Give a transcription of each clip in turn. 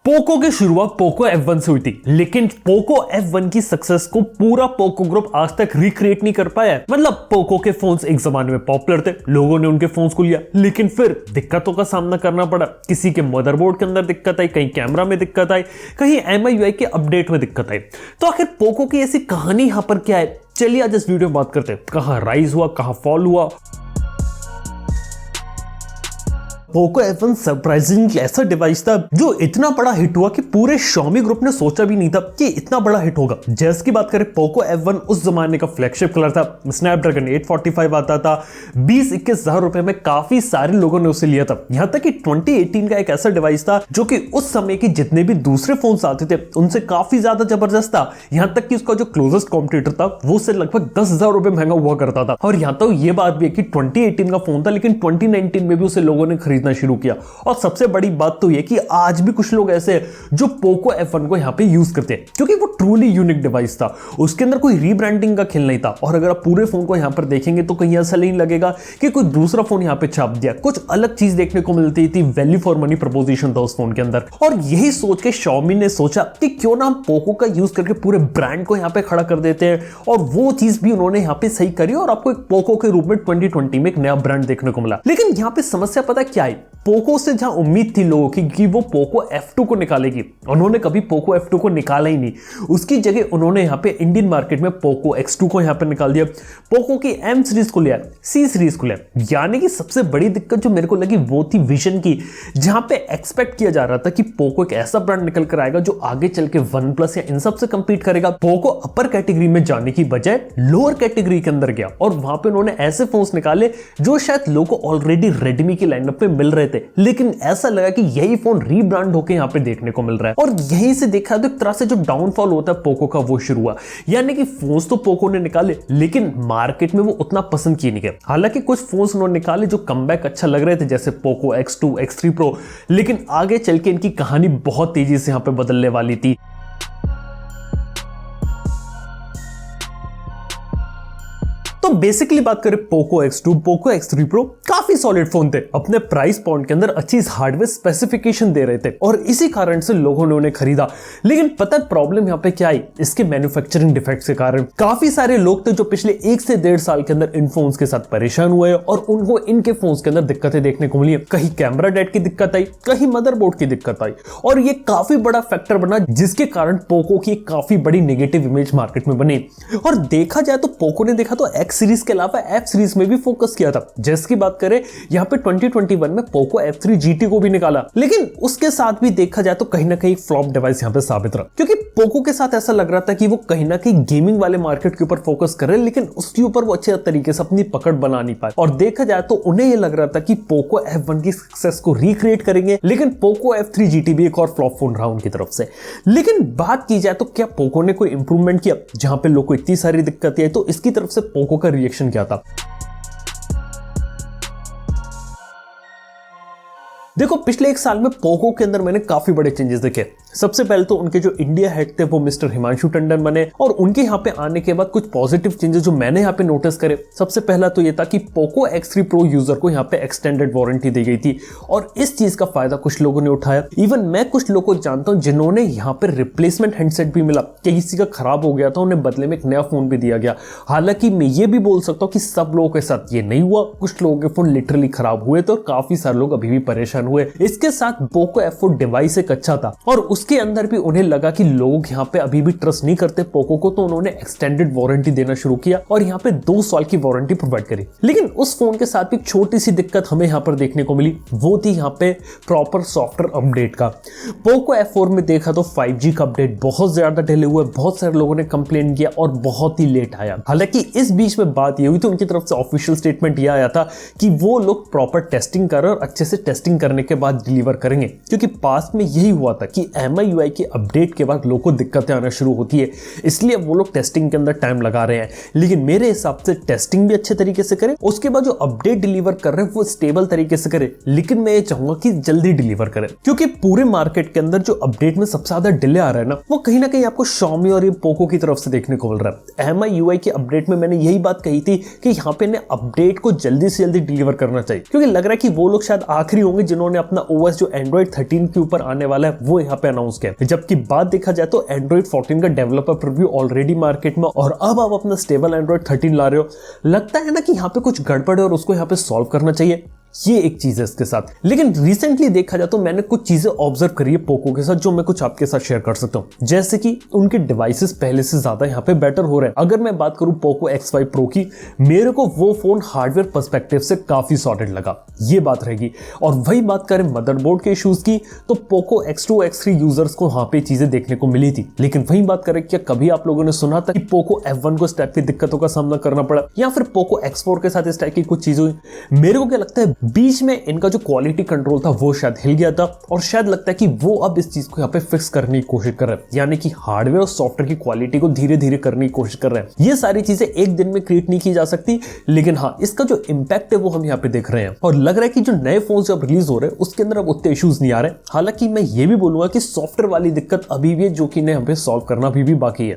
Poco की शुरुआत Poco F1 से हुई थी, लेकिन पोको F1 की सक्सेस को पूरा पोको ग्रुप आज तक रिक्रिएट नहीं कर पाया है। मतलब पोको के फोन्स एक जमाने में पॉपुलर थे, लोगों ने उनके फोन्स को लिया, लेकिन फिर दिक्कतों का सामना करना पड़ा। किसी के मदरबोर्ड के अंदर दिक्कत आई, कहीं कैमरा में दिक्कत आई, कहीं MIUI के अपडेट में दिक्कत आई। तो आखिर पोको की ऐसी कहानी यहां पर क्या है, चलिए आज इस वीडियो में बात करते हैं। कहां राइज हुआ, कहां फॉल हुआ। पोको F1 सरप्राइजिंगली ऐसा डिवाइस था जो इतना बड़ा हिट हुआ कि पूरे Xiaomi ग्रुप ने सोचा भी नहीं था कि इतना बड़ा हिट होगा। जैसे की बात करें, पोको F1 उस जमाने का फ्लैगशिप कलर था, स्नैपड्रैगन 845 आता था, 20-21 हजार रुपए में काफी सारे लोगों ने उसे लिया था। यहां तक कि 2018 का एक ऐसा डिवाइस था जो कि उस समय के जितने भी दूसरे फोन्स आते थे उनसे काफी ज्यादा जबरदस्त था। यहां तक कि उसका जो क्लोजेस्ट कॉम्पिटिटर था वो से लगभग 10,000 रुपए महंगा हुआ करता था। और यहां तो ये बात भी है कि 2018 का फोन था, लेकिन 2019 में भी उसे लोगों ने खरीदना शुरू किया। और सबसे बड़ी बात तो यह कि आज भी कुछ लोग ऐसे हैं जो पोको F1 को यहां पे यूज करते हैं, क्योंकि वो ट्रूली यूनिक डिवाइस था। उसके अंदर कोई रीब्रांडिंग का खेल नहीं था। और अगर आप पूरे फोन को यहां पर देखेंगे तो कहीं ऐसा नहीं लगेगा कि कोई दूसरा फोन यहां पे छाप दिया। कुछ अलग चीज देखने को मिलती थी, वैल्यू फॉर मनी प्रपोजिशन था उस फोन के अंदर। और यही सोच के Xiaomi ने सोचा कि क्यों ना हम पोको का यूज करके पूरे ब्रांड को यहां पे खड़ा कर देते हैं। और वो चीज भी उन्होंने यहां पे सही करी और आपको एक पोको के रूप में 2020 में एक नया ब्रांड देखने को मिला। लेकिन यहां पे समस्या पता क्या है, पोको से जहां उम्मीद थी लोगों की कि वो पोको F2 को निकालेगी, उन्होंने कभी पोको F2 को निकाला ही नहीं। उसकी जगह उन्होंने यहां पे इंडियन मार्केट में पोको X2 को यहां पे निकाल दिया, पोको की M सीरीज को लिया, C सीरीज को लिया। यानी कि सबसे बड़ी दिक्कत जो मेरे को लगी वो थी विजन की, जहां पे एक्सपेक्ट किया जा रहा था कि पोको एक ऐसा ब्रांड निकल कर आएगा जो आगे चल के OnePlus या इन सब से कंपीट करेगा। पोको अपर कैटेगरी में जाने की बजाय लोअर कैटेगरी के अंदर गया और वहां पे उन्होंने ऐसे फोन्स निकाले जो शायद लोगों को ऑलरेडी रेडमी की लाइनअप में मिल रहे थे, लेकिन ऐसा लगा कि यही फोन रीब्रांड होकर यहां पे देखने को मिल रहा है। और यहीं से देखा तो एक तरह से जो डाउनफॉल होता है पोको का वो शुरू हुआ। यानी कि फोन्स तो पोको ने निकाले, लेकिन मार्केट में वो उतना पसंद किए नहीं गए। हालांकि कुछ फोन्स उन्होंने निकाले जो कमबैक अच्छा लग रहे थे, जैसे पोको X2, X3 Pro, लेकिन आगे चल के इनकी कहानी बहुत तेजी से यहां पे बदलने वाली थी। तो बेसिकली बात करें Poco X2, Poco X3 Pro काफी सॉलिड फोन थे, अपने प्राइस पॉइंट के अंदर अच्छी हार्डवेयर स्पेसिफिकेशन दे रहे थे और इसी कारण से लोगों ने उन्हें खरीदा। लेकिन पता है प्रॉब्लम यहां पे क्या आई, इसके मैन्युफैक्चरिंग डिफेक्ट्स के कारण काफी सारे लोग थे जो पिछले 1 से 1.5 साल के अंदर इन फोन्स के साथ परेशान हुए और उनको इनके फोन्स के अंदर दिक्कतें देखने को मिली। कहीं कैमरा डेट की दिक्कत आई, कहीं मदरबोर्ड की दिक्कत आई, और ये काफी बड़ा फैक्टर बना जिसके कारण पोको की काफी बड़ी नेगेटिव इमेज मार्केट में बनी। और देखा जाए तो पोको ने देखा तो X सीरीज के अलावा F सीरीज में भी फोकस किया था। जैसे की बात करें, यहां पे 2021 में पोको F3 GT को भी निकाला, लेकिन उसके साथ भी देखा जाए तो कहीं ना कहीं फ्लॉप डिवाइस यहां पे साबित रहा, क्योंकि पोको के साथ ऐसा लग रहा था कि वो कहीं ना कहीं गेमिंग वाले मार्केट के ऊपर फोकस कर रहे हैं, लेकिन उसके ऊपर वो अच्छे तरीके से अपनी पकड़ बना नहीं पाए। और देखा जाए तो उन्हें यह लग रहा था कि पोको F1 की सक्सेस को रिक्रिएट करेंगे, लेकिन पोको F3 GT भी एक और फ्लॉप फोन रहा उनकी तरफ से। लेकिन बात की जाए तो क्या पोको ने कोई इंप्रूवमेंट किया जहां पे लोगों को इतनी सारी दिक्कतें आई, तो इसकी तरफ से पोको का रिएक्शन क्या था? देखो, पिछले 1 साल में पोको के अंदर मैंने काफी बड़े चेंजेस देखे। सबसे पहले तो उनके जो इंडिया हेड थे वो मिस्टर हिमांशु टंडन बने, और उनके यहाँ पे आने के बाद कुछ पॉजिटिव चेंजेस जो मैंने यहाँ पे नोटिस करे। सबसे पहला तो ये था कि पोको X3 Pro यूजर को यहाँ पे एक्सटेंडेड वारंटी दी गई थी, और इस चीज का फायदा कुछ लोगों ने उठाया। इवन मैं कुछ लोगों को जानता हूँ जिन्होंने यहाँ पे रिप्लेसमेंट हैंडसेट भी मिला, किसी का खराब हो गया था, उन्हें बदले में एक नया फोन भी दिया गया। हालांकि मैं ये भी बोल सकता हूँ कि सब लोगों के साथ ये नहीं हुआ, कुछ लोगों के फोन लिटरली खराब हुए थे और काफी सारे लोग अभी भी परेशान हुए। इसके साथ पोको F4 डिवाइस एक अच्छा था, और उसके अंदर भी उन्हें लगा कि लोग यहाँ पे अभी भी ट्रस्ट नहीं करते पोको को, तो उन्होंने एक्सटेंडेड वारंटी देना शुरू किया और यहाँ पे 2 साल की वारंटी प्रोवाइड करी। लेकिन उस फोन के साथ भी एक छोटी सी दिक्कत हमें यहाँ पर देखने को मिली, वो थी यहाँ पे प्रॉपर सॉफ्टवेयर अपडेट का। पोको F4 में देखा तो 5G का अपडेट बहुत ज्यादा डिले हुआ, बहुत सारे लोगों ने कंप्लेन किया और बहुत ही लेट आया। हालांकि इस बीच में बात ये हुई थी, उनकी तरफ से ऑफिशियल स्टेटमेंट यह आया था कि वो लोग प्रॉपर टेस्टिंग कर रहे और अच्छे से टेस्टिंग करने के बाद डिलीवर करेंगे, क्योंकि पास्ट में यही हुआ था कि MIUI के अपडेट के बाद लोगों को दिक्कतें आना शुरू होती है, इसलिए वो लोग टेस्टिंग के अंदर टाइम लगा रहे हैं। लेकिन मेरे हिसाब से टेस्टिंग भी अच्छे तरीके से करें, उसके बाद जो अपडेट डिलीवर कर रहे हैं वो स्टेबल तरीके से करें, लेकिन मैं ये चाहूंगा कि जल्दी डिलीवर करें, क्योंकि पूरे मार्केट के अंदर जो अपडेट में सबसे ज्यादा डिले आ रहा है ना, वो कहीं ना कहीं आपको Xiaomi और ये पोको की तरफ से देखने को मिल रहा है। MIUI के अपडेट में मैंने यही बात कही थी कि यहाँ पे अपडेट को जल्दी से जल्दी डिलीवर करना चाहिए, क्योंकि लग रहा है कि वो लोग शायद आखिरी होंगे इन्होंने अपना OS जो एंड्रॉइड 13 के ऊपर आने वाला है वो यहाँ पे अनाउंस किया। जबकि बात देखा जाए तो एंड्रॉइड 14 का डेवलपर प्रीव्यू ऑलरेडी मार्केट में, और अब आप अपना स्टेबल एंड्रॉइड 13 ला रहे हो। लगता है ना कि यहाँ पे कुछ गड़बड़ है और उसको यहाँ पे सॉल्व करना चाहिए। ये एक चीज है इसके साथ। लेकिन रिसेंटली देखा जाए तो मैंने कुछ चीजें ऑब्जर्व करी है पोको के साथ जो मैं कुछ आपके साथ शेयर कर सकता हूं। जैसे कि उनके डिवाइसेस पहले से ज्यादा यहाँ पे बेटर हो रहे हैं। अगर मैं बात करूं पोको X5 Pro की, मेरे को वो फोन हार्डवेयर पर्सपेक्टिव से काफी सॉर्टेड लगा, ये बात रहेगी। और वही बात करें मदरबोर्ड के इश्यूज की, तो पोको X2 X3 यूजर्स को वहां पे चीजें देखने को मिली थी। लेकिन वही बात करें, क्या कभी आप लोगों ने सुना था कि पोको F1 को इस टाइप की दिक्कतों का सामना करना पड़ा, या फिर पोको X4 के साथ इस टाइप की कुछ चीजें हुई? मेरे को क्या लगता है, बीच में इनका जो क्वालिटी कंट्रोल था वो शायद हिल गया था, और शायद लगता है कि वो अब इस चीज को यहाँ पे फिक्स करने की कोशिश कर रहे हैं, यानी कि हार्डवेयर और सॉफ्टवेयर की क्वालिटी को धीरे धीरे करने की कोशिश कर रहे हैं। ये सारी चीजें एक दिन में क्रिएट नहीं की जा सकती, लेकिन हाँ, इसका जो इंपैक्ट है वो हम यहाँ पे देख रहे हैं। और लग रहा है कि जो नए फोन जब रिलीज हो रहे हैं उसके अंदर अब उतने इश्यूज नहीं आ रहे। हालांकि मैं ये भी बोलूंगा कि सॉफ्टवेयर वाली दिक्कत अभी भी है, जो कि इन्हें यहाँ पे सॉल्व करना अभी भी बाकी है।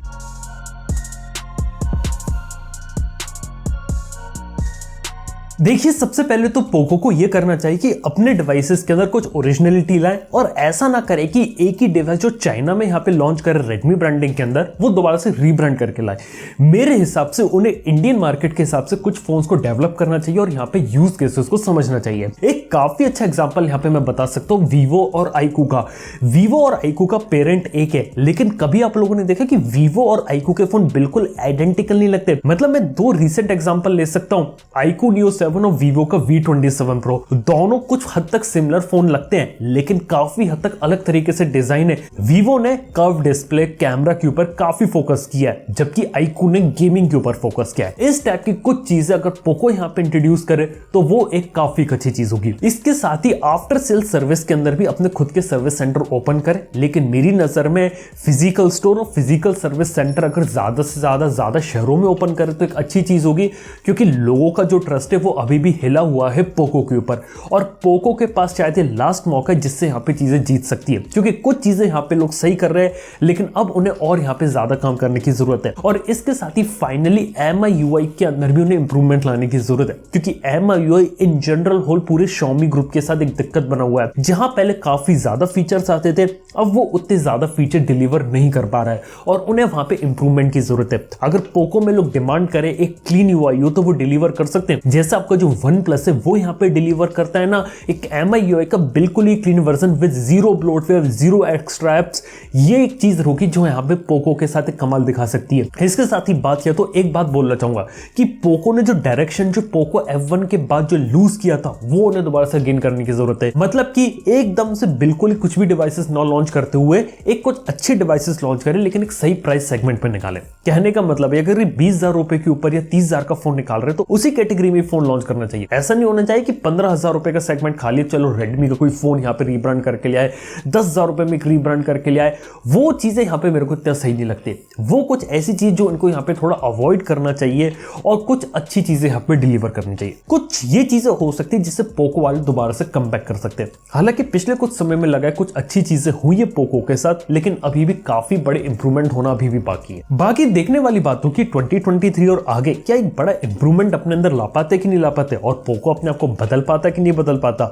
देखिए, सबसे पहले तो पोको को यह करना चाहिए कि अपने डिवाइसेस के अंदर कुछ ओरिजिनलिटी लाए, और ऐसा ना करे कि एक ही डिवाइस जो चाइना में यहाँ पे लॉन्च करे रेडमी ब्रांडिंग के अंदर, वो दोबारा से रीब्रांड करके लाए। मेरे हिसाब से उन्हें इंडियन मार्केट के हिसाब से कुछ फोन्स को डेवलप करना चाहिए और यहाँ पे यूज केसेस को समझना चाहिए। एक काफी अच्छा एग्जाम्पल यहाँ पे मैं बता सकता हूँ वीवो और आईकू का। वीवो और आईकू का पेरेंट एक है, लेकिन कभी आप लोगों ने देखा कि वीवो और आईकू के फोन बिल्कुल आइडेंटिकल नहीं लगते। मतलब मैं दो रिसेंट एग्जाम्पल ले सकता हूँ, आईकू नियो 7 और वीवो का V27 Pro। दोनों कुछ हद तक सिमिलर फोन लगते हैं, लेकिन काफी हद तक अलग तरीके से डिजाइन है। वीवो ने कर्व डिस्प्ले कैमरा के ऊपर काफी फोकस किया है, जबकि आईकू ने गेमिंग के ऊपर फोकस किया है। इस टाइप की कुछ चीजें अगर पोको यहाँ पे इंट्रोड्यूस करे तो वो एक काफी अच्छी चीज होगी। इसके साथ ही आफ्टर सेल सर्विस के अंदर भी अपने खुद के सर्विस सेंटर ओपन करे, लेकिन मेरी नजर में फिजिकल स्टोर और फिजिकल सर्विस सेंटर अगर ज्यादा से ज्यादा शहरों में ओपन करे तो एक अच्छी चीज होगी, क्योंकि लोगों का जो ट्रस्ट है वो अभी भी हिला हुआ है पोको के ऊपर। और पोको के पास शायद ये लास्ट मौका है जिससे यहाँ पे चीजें जीत सकती है, क्योंकि कुछ चीजें यहाँ पे लोग सही कर रहे हैं, लेकिन अब उन्हें और यहाँ पे ज्यादा काम करने की जरूरत है। और इसके साथ ही फाइनली MIUI के अंदर भी उन्हें इंप्रूवमेंट लाने की जरूरत है, क्योंकि MIUI इन जनरल होल पूरे Xiaomi ग्रुप के साथ एक दिक्कत बना हुआ है। जहां पहले काफी ज्यादा फीचर्स आते थे, अब वो उतने ज्यादा फीचर डिलीवर नहीं कर पा रहा है, और उन्हें वहां पे इंप्रूवमेंट की जरूरत है। अगर पोको में लोग डिमांड करें एक क्लीन UI हो तो वो डिलीवर कर सकते हैं, जैसा आपका जो OnePlus है वो यहाँ पे डिलीवर करता है ना, एक MIUI का बिल्कुल ही clean version with zero bloatware, zero extra apps. ये एक चीज होगी जो यहाँ पे पोको के साथ एक कमाल दिखा सकती है। इसके साथ ही बात किया तो एक बात बोलना चाहूंगा कि पोको ने जो डायरेक्शन जो पोको F1 के बाद जो लूज किया था वो उन्हें दोबारा से गेन करने की जरूरत है। मतलब कि एकदम से बिल्कुल ही कुछ भी डिवाइसेस न लॉन्च करते हुए एक कुछ अच्छे डिवाइसेस लॉन्च करें, लेकिन एक सही प्राइस सेगमेंट पे निकाले। कहने का मतलब है अगर 20,000 रुपए के ऊपर या 30,000 का फोन निकाल रहे तो उसी कैटेगरी में फोन लॉन्च करना चाहिए। ऐसा नहीं होना चाहिए कि 15,000 रुपए का सेगमेंट खाली चलो रेडमी का कोई फोन यहाँ पे रीब्रांड करके ले आए, 10,000 रुपए में एक रीब्रांड करके ले आए। वो चीजें यहाँ पे मेरे को इतना सही नहीं लगती। वो कुछ ऐसी चीज जो इनको यहाँ पे थोड़ा अवॉइड करना चाहिए और कुछ अच्छी चीजें यहाँ पे डिलीवर करनी चाहिए। कुछ ये चीजें हो सकती है जिससे पोको वाले दोबारा से कम बैक कर सकते हैं। हालांकि पिछले कुछ समय में लगा है कुछ अच्छी चीजें हुई है पोको के साथ, लेकिन अभी भी काफी बड़े इंप्रूवमेंट होना अभी भी बाकी है। बाकी देखने वाली बात हो कि 2023 और आगे क्या एक बड़ा इंप्रूवमेंट अपने अंदर ला पाते कि नहीं ला पाते, और पोको अपने आप को बदल पाता कि नहीं बदल पाता।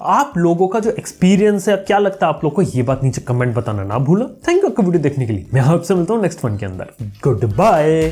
आप लोगों का जो एक्सपीरियंस है, क्या लगता है आप लोगों को, ये बात नीचे कमेंट बताना ना भूलो। थैंक यू आपको वीडियो देखने के लिए। मैं आपसे मिलता हूं नेक्स्ट वन के अंदर। Good bye.